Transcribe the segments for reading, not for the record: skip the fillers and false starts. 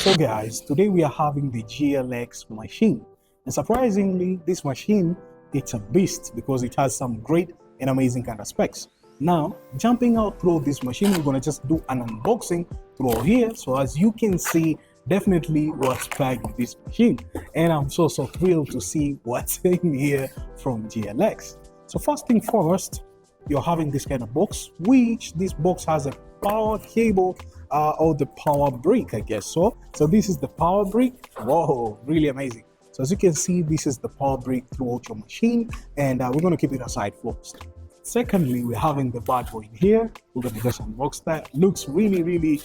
So guys, today we are having the GLX machine, and surprisingly this machine, it's a beast because it has some great and amazing kind of specs. Now jumping out through this machine, we're going to just do an unboxing through here. So as you can see, definitely what's packed in this machine, and I'm so thrilled to see what's in here from GLX. So first thing first, you're having this kind of box, which this box has a power cable or the power brick, I guess. So this is the power brick. Whoa, really amazing. So as you can see, this is the power brick throughout your machine, and we're going to keep it aside first. Secondly, we're having the battery in here. We're going to just unbox that. Looks really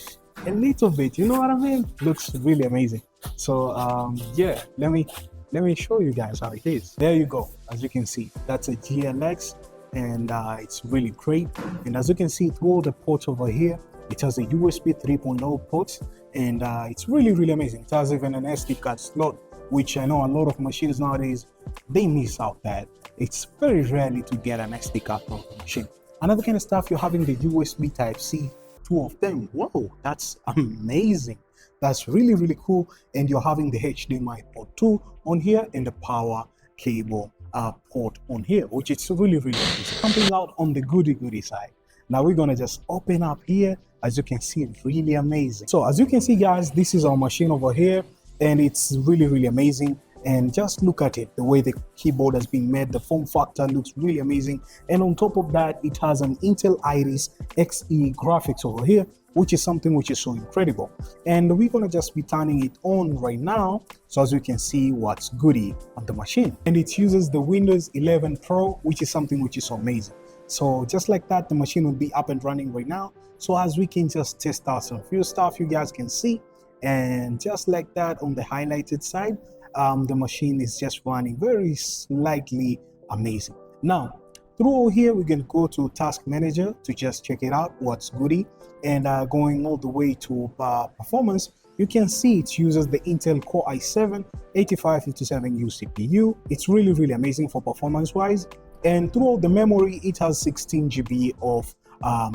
a little bit, you know what I mean? Looks really amazing. So yeah, let me show you guys how it is. There you go. As you can see, that's a GLX, and it's really great. And as you can see through the ports over here, it has a USB 3.0 port, and it's really amazing. It has even an SD card slot, which I know a lot of machines nowadays, they miss out that. It's very rarely to get an SD card on the machine. Another kind of stuff, you're having the USB Type-C, two of them. Whoa, that's amazing. That's really cool. And you're having the HDMI port 2 on here and the power cable port on here, which is really nice. Something out on the goody side. Now we're gonna just open up here. As you can see, it's really amazing. So as you can see guys, this is our machine over here, and it's really amazing. And just look at it, the way the keyboard has been made, the form factor looks really amazing. And on top of that, it has an Intel Iris Xe graphics over here, which is something which is so incredible. And we're gonna just be turning it on right now, so as you can see what's goody on the machine. And it uses the Windows 11 Pro, which is something which is so amazing. So just like that, the machine will be up and running right now. So as we can just test out some few stuff you guys can see. And just like that, on the highlighted side, the machine is just running very slightly amazing. Now through here, we can go to Task Manager to just check it out what's goody. And going all the way to performance, you can see it uses the Intel Core i7 8557U CPU. It's really amazing for performance wise. And throughout the memory, it has 16 GB of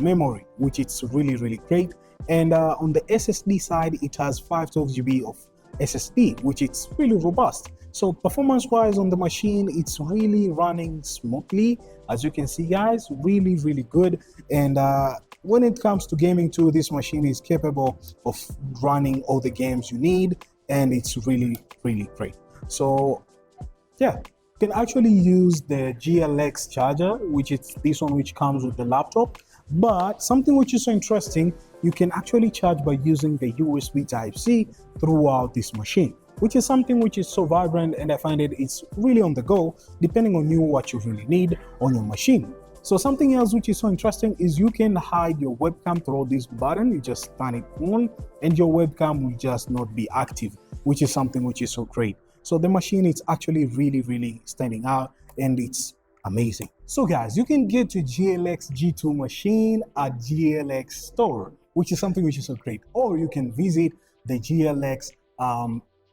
memory, which is really great. And on the SSD side, it has 512 GB of SSD, which is really robust. So performance wise on the machine, it's really running smoothly. As you can see guys, really good. And when it comes to gaming too, this machine is capable of running all the games you need, and it's really great. So yeah, you can actually use the GLX charger, which is this one which comes with the laptop. But something which is so interesting, you can actually charge by using the USB Type-C throughout this machine, which is something which is so vibrant, and I find it's really on the go depending on what you really need on your machine. So something else which is so interesting is you can hide your webcam through this button. You just turn it on and your webcam will just not be active, which is something which is so great. So the machine is actually really standing out, and it's amazing. So guys, you can get your GLX G2 machine at GLX store, which is something which is so great. Or you can visit the GLX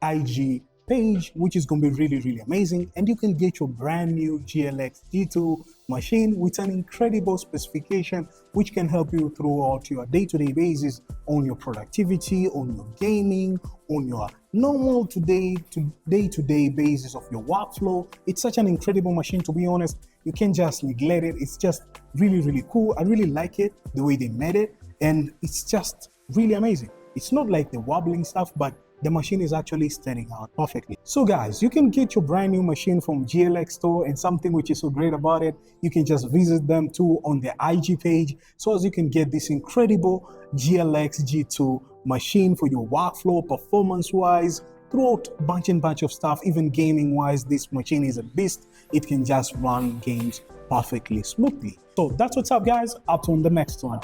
IG page, which is going to be really amazing. And you can get your brand new GLX G2 machine with an incredible specification, which can help you throughout your day-to-day basis on your productivity, on your gaming, on your normal day-to-day basis of your workflow. It's such an incredible machine, to be honest. You can't just neglect it. It's just really cool. I really like it, the way they made it, and it's just really amazing. It's not like the wobbling stuff, but the machine is actually standing out perfectly. So guys, you can get your brand new machine from GLX store, and something which is so great about it, you can just visit them too on their IG page, so as you can get this incredible GLX G2 machine for your workflow, performance wise, throughout bunch of stuff. Even gaming wise, this machine is a beast. It can just run games perfectly smoothly. So that's what's up guys, up on the next one.